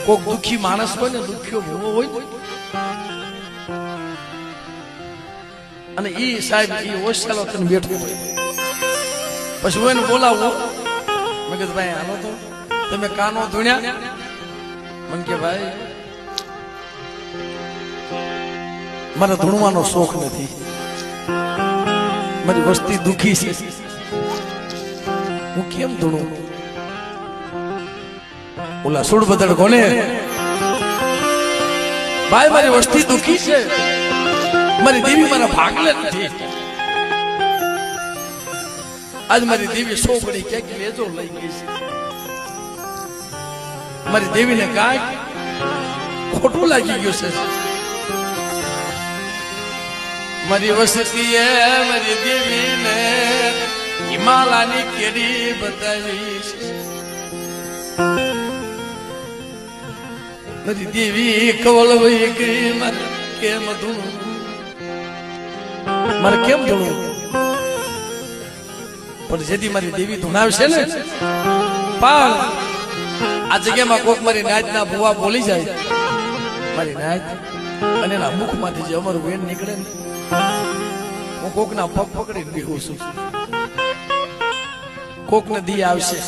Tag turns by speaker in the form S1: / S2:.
S1: કોક દુખી માણસ હોય ને, દુખ્યો ભૂવો હોય અને ઈ સાહેબ ઈ હોશિયારો થઈને બેઠો હોય, પછી હું એને બોલાવું, મેં કીધું ભાઈ હાલો તો તમે કાનો ધૂણ્યા? મને કે ભાઈ મને ધૂણવાનો શોખ નથી, મારી વસ્તી દુખી છે, હું કેમ ધૂણું? ઓલા સુડ બદલ કોને ભાઈ મારી વસ્તી દુખી છે, મારી દેવી મારા ભાગલે નથી, આજ મારી દેવી સોગડી ક્યાંક લેજો લઈ ગઈ છે, મારી દેવીને કાંઈક ખોટું લાગી ગયું છે, મારી વસ્તીએ મારી દેવીને હિમાલયની કેરી બતાવી છે, મારી દેવી કવલવાઈ ગઈ, મારે કેમ ધૂણું? મારે કેમ ધૂણું? પણ જેથી મારી દેવી ધૂણાવશે ને, પણ આ જગ્યામાં કોક મારી નાચના ભુવા બોલી જાય, મારી નાચ અને એના મુખમાંથી જે અમારું વેણ નીકળે ને, હું કોકના પગ પકડીને બેહું છું, કોકને દી આવશે.